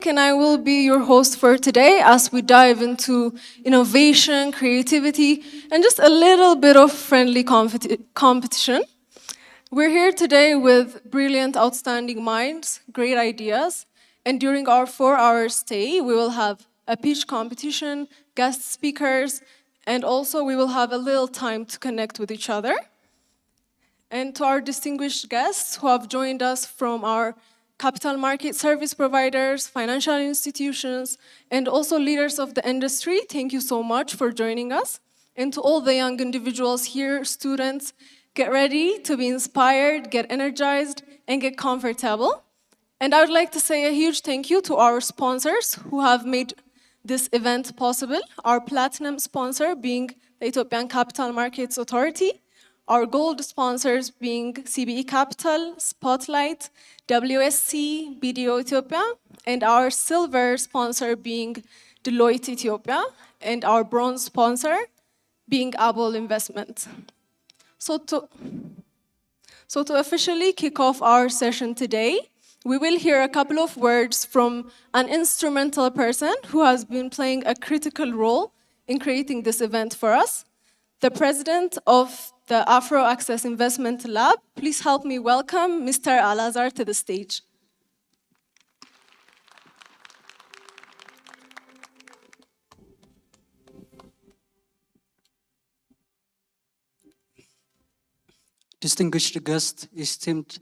And I will be your host for today as we dive into innovation, creativity, and just a little bit of friendly competition. We're here today with brilliant, outstanding minds, great ideas, and during our 4 hour stay, we will have a pitch competition, guest speakers, and also we will have a little time to connect with each other. And to our distinguished guests who have joined us from our capital market service providers, financial institutions, and also leaders of the industry, thank you so much for joining us. And to all the young individuals here, students, get ready to be inspired, get energized, and get comfortable. And I would like to say a huge thank you to our sponsors who have made this event possible. Our platinum sponsor being the Ethiopian Capital Markets Authority, our gold sponsors being CBE Capital, Spotlight, WSC, BDO Ethiopia, and our silver sponsor being Deloitte Ethiopia, and our bronze sponsor being Abol Investment. So to officially kick off our session today, we will hear a couple of words from an instrumental person who has been playing a critical role in creating this event for us, the president of the Afro Access Investment Lab. Please help me welcome Mr. Alazar to the stage. Distinguished guests, esteemed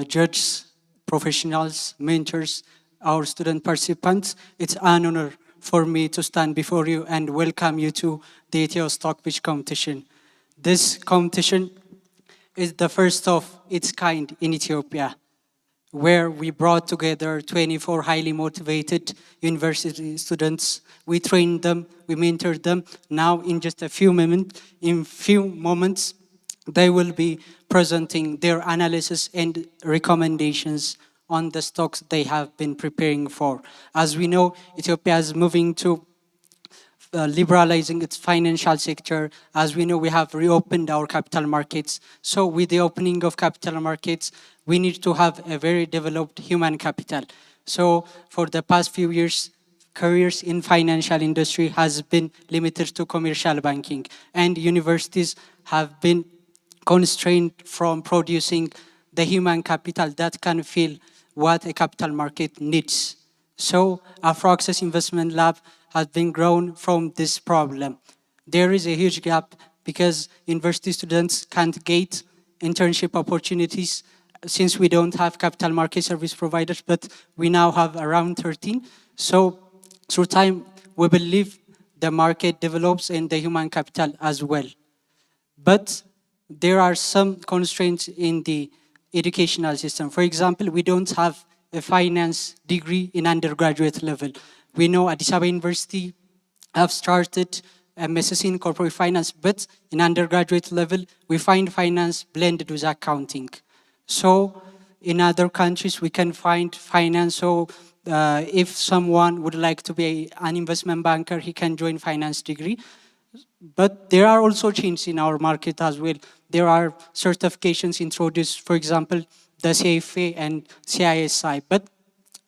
judges, professionals, mentors, our student participants, it's an honor for me to stand before you and welcome you to the ETO Stock Pitch Competition. This competition is the first of its kind in Ethiopia, where we brought together 24 highly motivated university students. We trained them, we mentored them. Now, in just a few moments, they will be presenting their analysis and recommendations on the stocks they have been preparing for. As we know, Ethiopia is moving to liberalizing its financial sector. As we know, we have reopened our capital markets. So with the opening of capital markets, we need to have a very developed human capital. So for the past few years, careers in financial industry has been limited to commercial banking, and universities have been constrained from producing the human capital that can fill what a capital market needs. So Afro Access Investment Lab has been grown from this problem. There is a huge gap because university students can't get internship opportunities since we don't have capital market service providers, but we now have around 13. So through time, we believe the market develops and the human capital as well. But there are some constraints in the educational system. For example, we don't have a finance degree in undergraduate level. We know Addis Ababa University have started MSc in corporate finance, but in undergraduate level, we find finance blended with accounting. So in other countries, we can find finance. So if someone would like to be an investment banker, he can join finance degree. But there are also changes in our market as well. There are certifications introduced, for example, the CFA and CISI. But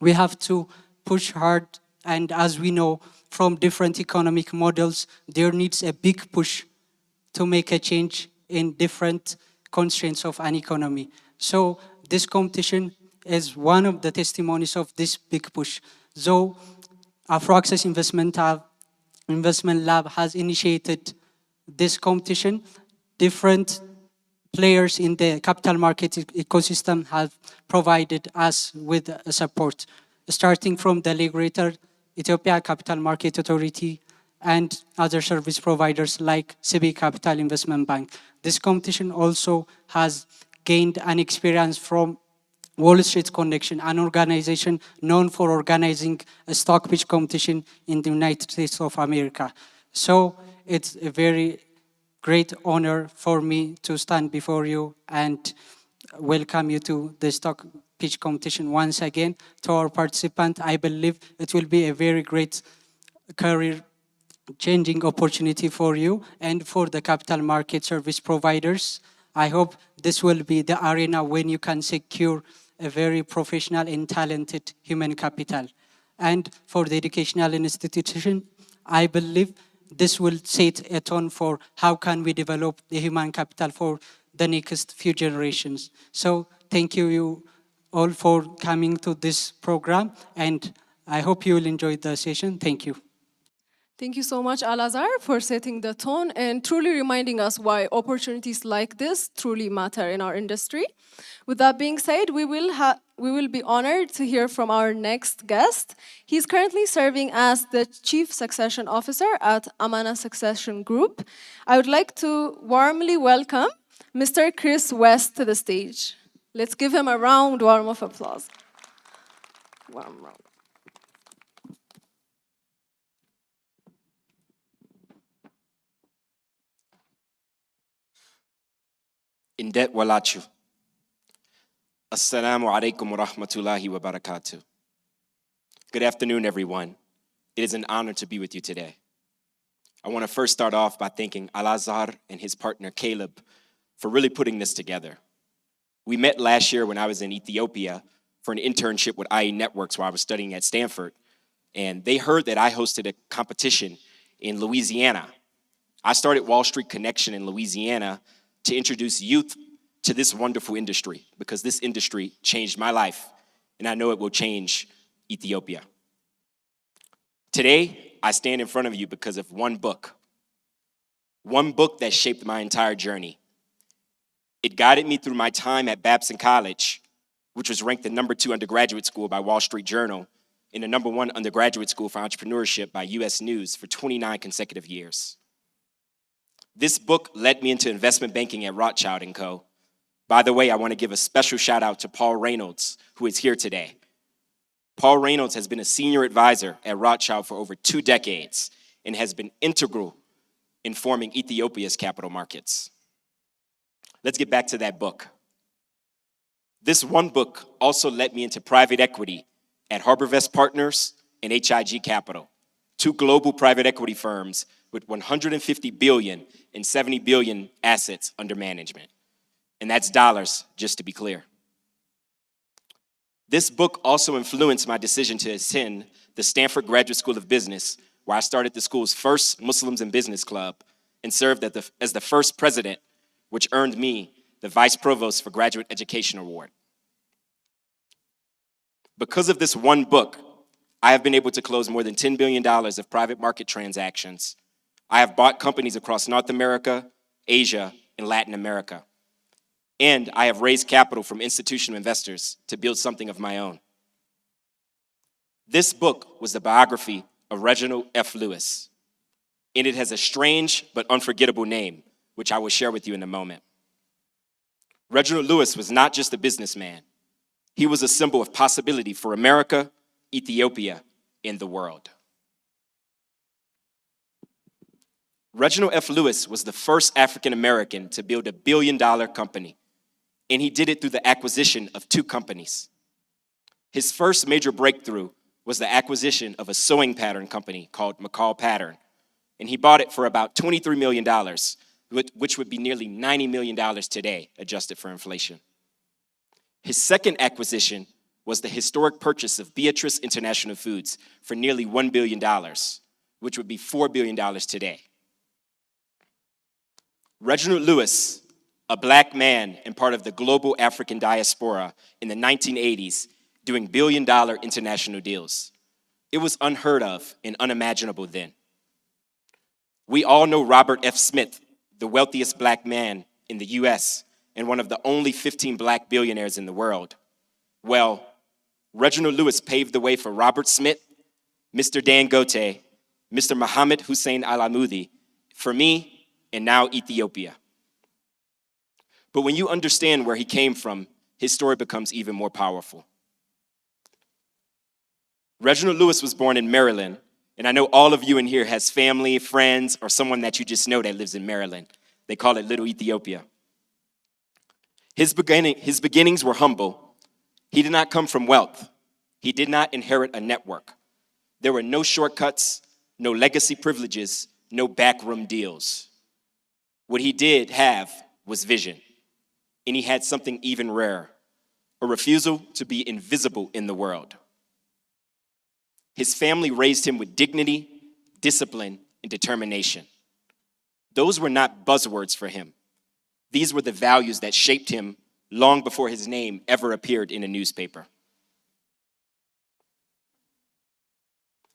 we have to push hard, and as we know from different economic models, there needs a big push to make a change in different constraints of an economy. So this competition is one of the testimonies of this big push. So Afro Access Investment Lab has initiated this competition. Different players in the capital market ecosystem have provided us with support, starting from the regulator, Ethiopia Capital Market Authority, and other service providers like CBE Capital Investment Bank. This competition also has gained an experience from Wall Street Connection, an organization known for organizing a stock pitch competition in the United States of America. So it's a very great honor for me to stand before you and welcome you to the stock pitch competition once again. To our participant, I believe it will be a very great career changing opportunity for you and for the capital market service providers. I hope this will be the arena when you can secure a very professional and talented human capital. and for the educational institution. I believe this will set a tone for how can we develop the human capital for the next few generations. So thank you all for coming to this program, and I hope you will enjoy the session. Thank you. Thank you so much, Al-Azhar, for setting the tone and truly reminding us why opportunities like this truly matter in our industry. With that being said, we will be honored to hear from our next guest. He's currently serving as the Chief Succession Officer at Amana Succession Group. I would like to warmly welcome Mr. Chris West to the stage. Let's give him a warm of applause. Warm round. Indet Walachu. Assalamu alaikum wa rahmatullahi wa barakatuh. Good afternoon, everyone. It is an honor to be with you today. I want to first start off by thanking Al-Azhar and his partner Caleb for really putting this together. We met last year when I was in Ethiopia for an internship with IE Networks while I was studying at Stanford, and they heard that I hosted a competition in Louisiana. I started Wall Street Connection in Louisiana to introduce youth to this wonderful industry, because this industry changed my life, and I know it will change Ethiopia. Today, I stand in front of you because of one book that shaped my entire journey. It guided me through my time at Babson College, which was ranked the #2 undergraduate school by Wall Street Journal and the #1 undergraduate school for entrepreneurship by US News for 29 consecutive years. This book led me into investment banking at Rothchild & Co. By the way, I want to give a special shout out to Paul Reynolds, who is here today. Paul Reynolds has been a senior advisor at Rothschild for over 2 decades and has been integral in forming Ethiopia's capital markets. Let's get back to that book. This one book also led me into private equity at HarborVest Partners and HIG Capital, 2 global private equity firms with 150 billion and 70 billion assets under management. And that's dollars, just to be clear. This book also influenced my decision to attend the Stanford Graduate School of Business, where I started the school's first Muslims in Business Club and served as the first president, which earned me the Vice Provost for Graduate Education Award. Because of this one book, I have been able to close more than $10 billion of private market transactions. I have bought companies across North America, Asia, and Latin America. And I have raised capital from institutional investors to build something of my own. This book was the biography of Reginald F. Lewis, and it has a strange but unforgettable name, which I will share with you in a moment. Reginald Lewis was not just a businessman. He was a symbol of possibility for America, Ethiopia, and the world. Reginald F. Lewis was the first African American to build $1 billion company, and he did it through the acquisition of 2 companies. His first major breakthrough was the acquisition of a sewing pattern company called McCall Pattern, and he bought it for about $23 million, which would be nearly $90 million today, adjusted for inflation. His second acquisition was the historic purchase of Beatrice International Foods for nearly $1 billion, which would be $4 billion today. Reginald Lewis, a black man and part of the global African diaspora in the 1980s, doing billion-dollar international deals. It was unheard of and unimaginable then. We all know Robert F. Smith, the wealthiest black man in the US and one of the only 15 black billionaires in the world. Well, Reginald Lewis paved the way for Robert Smith, Mr. Dangote, Mr. Mohammed Hussein Al-Amoudi, for me, and now Ethiopia. But when you understand where he came from, his story becomes even more powerful. Reginald Lewis was born in Maryland, and I know all of you in here has family, friends, or someone that you just know that lives in Maryland. They call it Little Ethiopia. His beginnings were humble. He did not come from wealth. He did not inherit a network. There were no shortcuts, no legacy privileges, no backroom deals. What he did have was vision, and he had something even rarer, a refusal to be invisible in the world. His family raised him with dignity, discipline, and determination. Those were not buzzwords for him. These were the values that shaped him long before his name ever appeared in a newspaper.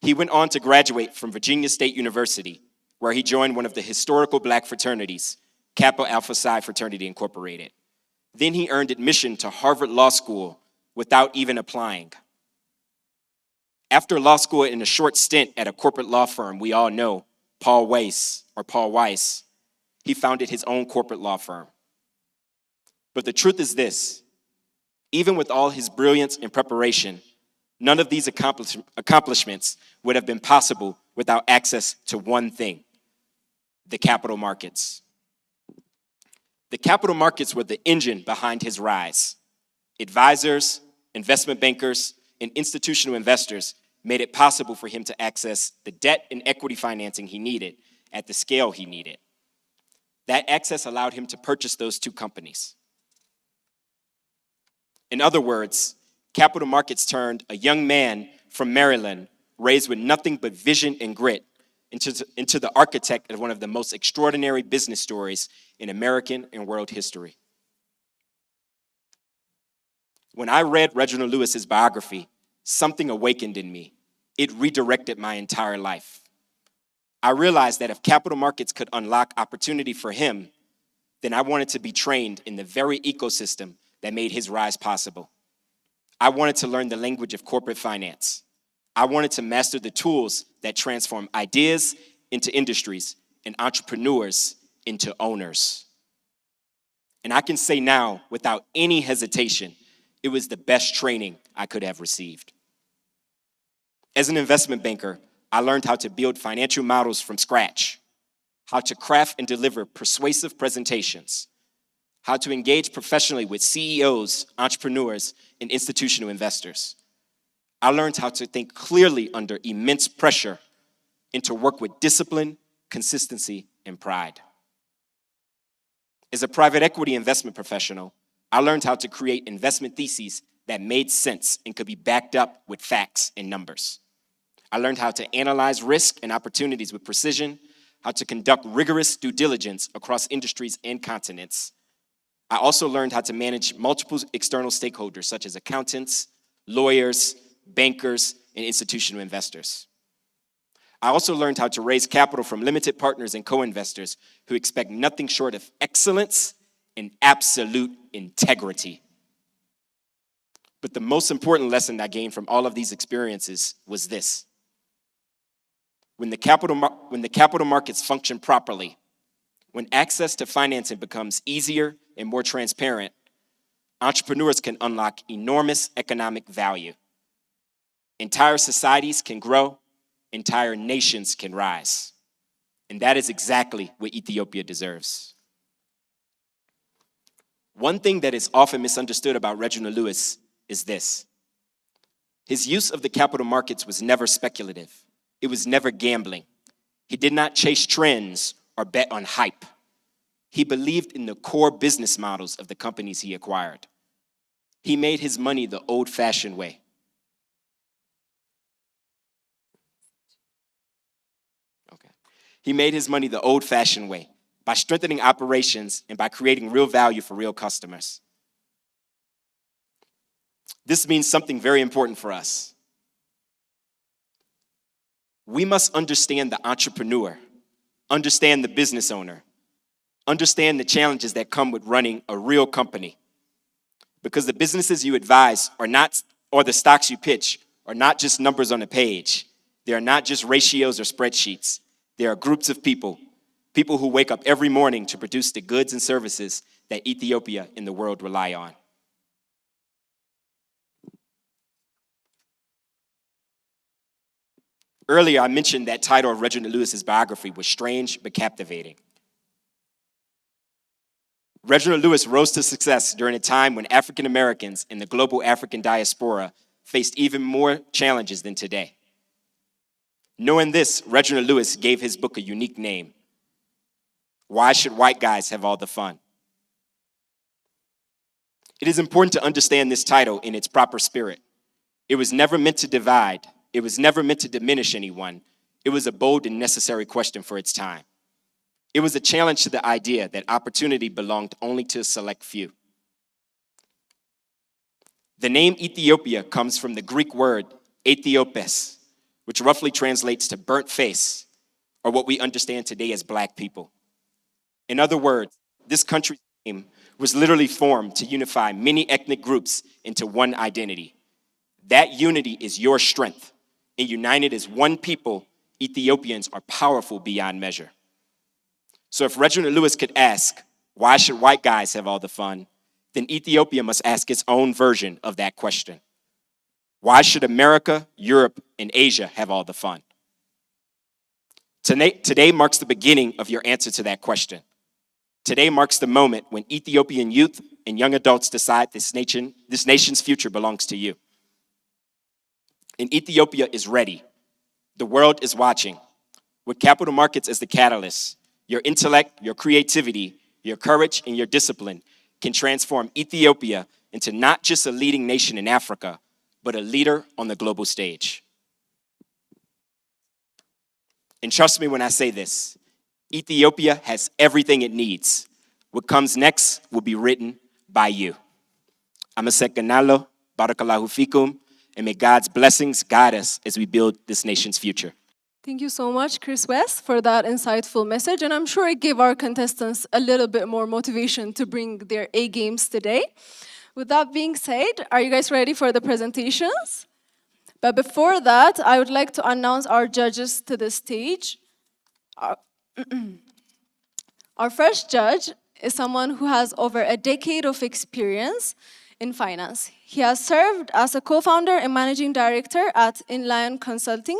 He went on to graduate from Virginia State University, where he joined one of the historical black fraternities, Kappa Alpha Psi Fraternity Incorporated. Then he earned admission to Harvard Law School without even applying. After law school and a short stint at a corporate law firm we all know, Paul Weiss, he founded his own corporate law firm. But the truth is this: even with all his brilliance and preparation, none of these accomplishments would have been possible without access to one thing: the capital markets. The capital markets were the engine behind his rise. Advisors, investment bankers, and institutional investors made it possible for him to access the debt and equity financing he needed at the scale he needed. That access allowed him to purchase those two companies. In other words, capital markets turned a young man from Maryland, raised with nothing but vision and grit, into the architect of one of the most extraordinary business stories in American and world history. When I read Reginald Lewis's biography, something awakened in me. It redirected my entire life. I realized that if capital markets could unlock opportunity for him, then I wanted to be trained in the very ecosystem that made his rise possible. I wanted to learn the language of corporate finance. I wanted to master the tools that transform ideas into industries and entrepreneurs into owners. And I can say now, without any hesitation, it was the best training I could have received. As an investment banker, I learned how to build financial models from scratch, how to craft and deliver persuasive presentations, how to engage professionally with CEOs, entrepreneurs, and institutional investors. I learned how to think clearly under immense pressure and to work with discipline, consistency, and pride. As a private equity investment professional, I learned how to create investment theses that made sense and could be backed up with facts and numbers. I learned how to analyze risk and opportunities with precision, how to conduct rigorous due diligence across industries and continents. I also learned how to manage multiple external stakeholders such as accountants, lawyers, bankers, and institutional investors. I also learned how to raise capital from limited partners and co-investors who expect nothing short of excellence and absolute integrity. But the most important lesson I gained from all of these experiences was this: when the capital markets function properly, when access to financing becomes easier and more transparent, entrepreneurs can unlock enormous economic value. Entire societies can grow, entire nations can rise. And that is exactly what Ethiopia deserves. One thing that is often misunderstood about Reginald Lewis is this: his use of the capital markets was never speculative. It was never gambling. He did not chase trends or bet on hype. He believed in the core business models of the companies he acquired. He made his money the old-fashioned way. He made his money the old-fashioned way, by strengthening operations and by creating real value for real customers. This means something very important for us. We must understand the entrepreneur, understand the business owner, understand the challenges that come with running a real company. Because the businesses you advise or the stocks you pitch are not just numbers on a page. They are not just ratios or spreadsheets. They are groups of people who wake up every morning to produce the goods and services that Ethiopia and the world rely on. Earlier, I mentioned that title of Reginald Lewis's biography was strange but captivating. Reginald Lewis rose to success during a time when African Americans and the global African diaspora faced even more challenges than today. Knowing this, Reginald Lewis gave his book a unique name: Why Should White Guys Have All the Fun? It is important to understand this title in its proper spirit. It was never meant to divide, It was never meant to diminish anyone. It was a bold and necessary question for its time. It was a challenge to the idea that opportunity belonged only to a select few. The name Ethiopia comes from the Greek word Ethiopes, which roughly translates to burnt face, or what we understand today as black people. In other words, this country's name was literally formed to unify many ethnic groups into one identity. That unity is your strength, and united as one people, Ethiopians are powerful beyond measure. So if Reginald Lewis could ask, why should white guys have all the fun? Then Ethiopia must ask its own version of that question. Why should America, Europe, and Asia have all the fun? Today marks the beginning of your answer to that question. Today marks the moment when Ethiopian youth and young adults decide this nation's future belongs to you. And Ethiopia is ready. The world is watching. With capital markets as the catalyst, your intellect, your creativity, your courage, and your discipline can transform Ethiopia into not just a leading nation in Africa, but a leader on the global stage. And trust me when I say this, Ethiopia has everything it needs. What comes next will be written by you. Amasek Ganalo, Barakallahu Fikum, and may God's blessings guide us as we build this nation's future. Thank you so much, Chris West, for that insightful message. And I'm sure it gave our contestants a little bit more motivation to bring their A games today. With that being said, are you guys ready for the presentations? But before that, I would like to announce our judges to the stage. Our first judge is someone who has over a decade of experience in finance. He has served as a co-founder and managing director at Inline Consulting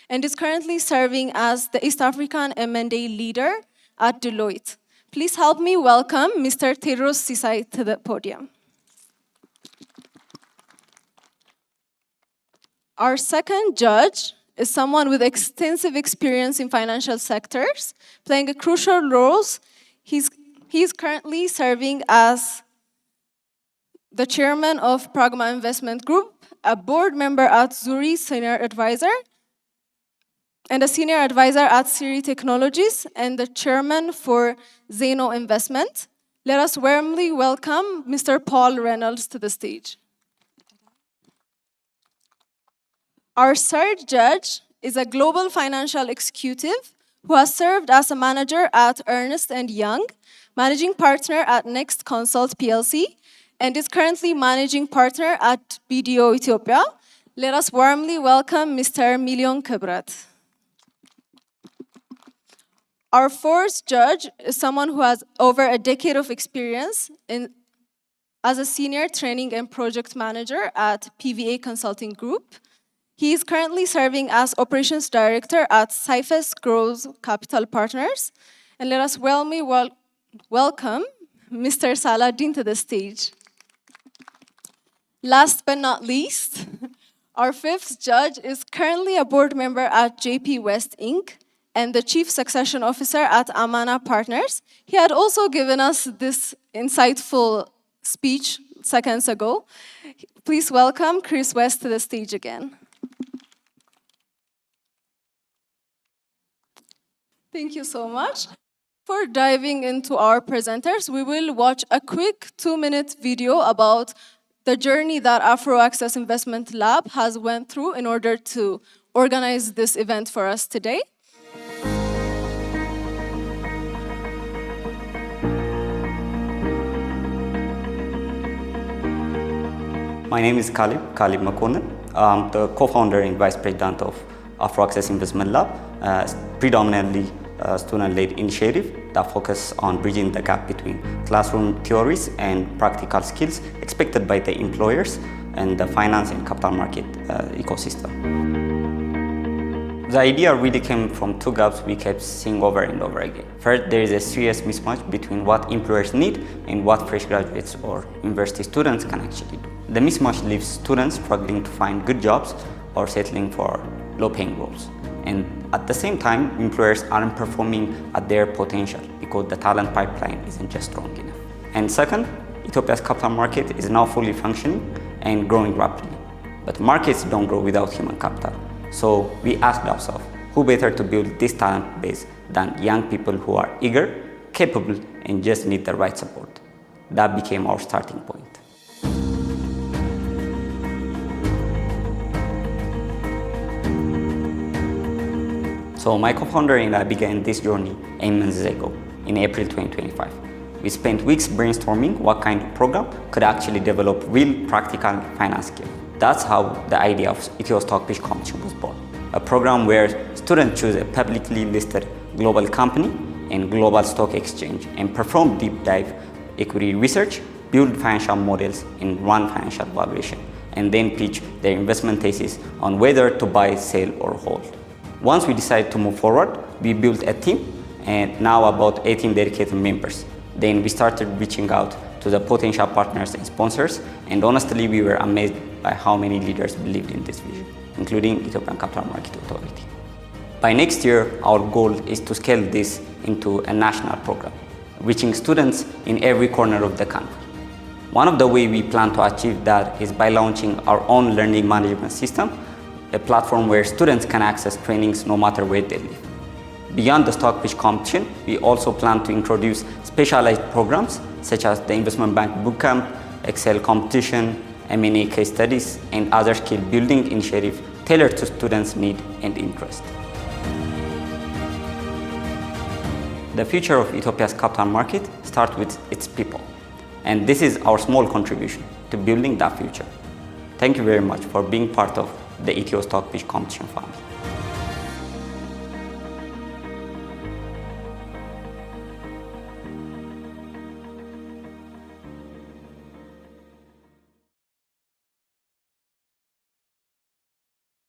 and is currently serving as the East African M&A leader at Deloitte. Please help me welcome Mr. Tewodros Sisay to the podium. Our second judge is someone with extensive experience in financial sectors, playing a crucial role. He's currently serving as the chairman of Pragma Investment Group, a board member at Zuri Senior Advisor, and a senior advisor at Siri Technologies, and the chairman for Zeno Investment. Let us warmly welcome Mr. Paul Reynolds to the stage. Our third judge is a global financial executive who has served as a manager at Ernst & Young, managing partner at Next Consult PLC, and is currently managing partner at BDO Ethiopia. Let us warmly welcome Mr. Milyon Kibret. Our fourth judge is someone who has over a decade of experience as a senior training and project manager at PVA Consulting Group. He is currently serving as operations director at Cepheus Growth Capital Partners. And let us warmly welcome Mr. Salahadin to the stage. Last but not least, our fifth judge is currently a board member at JP West Inc. and the Chief Succession Officer at Amana Partners. He had also given us this insightful speech seconds ago. Please welcome Chris West to the stage again. Thank you so much. Before diving into our presenters, we will watch a quick 2-minute video about the journey that Afro Access Investment Lab has went through in order to organize this event for us today. My name is Khalib Makonnen. I'm the co-founder and vice president of Afro Access Investment Lab, predominantly a student-led initiative that focuses on bridging the gap between classroom theories and practical skills expected by the employers and the finance and capital market ecosystem. The idea really came from two gaps we kept seeing over and over again. First, there is a serious mismatch between what employers need and what fresh graduates or university students can actually do. The mismatch leaves students struggling to find good jobs or settling for low-paying roles. And at the same time, employers aren't performing at their potential because the talent pipeline isn't just strong enough. And second, Ethiopia's capital market is now fully functioning and growing rapidly. But markets don't grow without human capital. So we asked ourselves, who better to build this talent base than young people who are eager, capable, and just need the right support? That became our starting point. So my co-founder and I began this journey 8 months ago, in April 2025. We spent weeks brainstorming what kind of program could actually develop real practical finance skills. That's how the idea of ETO Stock Pitch Competition was born. A program where students choose a publicly listed global company and global stock exchange and perform deep dive equity research, build financial models, and run financial valuation, and then pitch their investment thesis on whether to buy, sell, or hold. Once we decided to move forward, we built a team and now about 18 dedicated members. Then we started reaching out to the potential partners and sponsors, and honestly, we were amazed by how many leaders believed in this vision, including Ethiopian Capital Market Authority. By next year, our goal is to scale this into a national program, reaching students in every corner of the country. One of the ways we plan to achieve that is by launching our own learning management system, a platform where students can access trainings no matter where they live. Beyond the stock pitch competition, we also plan to introduce specialized programs such as the Investment Bank Bootcamp, Excel competition, M&A case studies, and other skill building initiatives tailored to students' need and interest. The future of Ethiopia's capital market starts with its people, and this is our small contribution to building that future. Thank you very much for being part of the ETO Stock Pitch Competition family.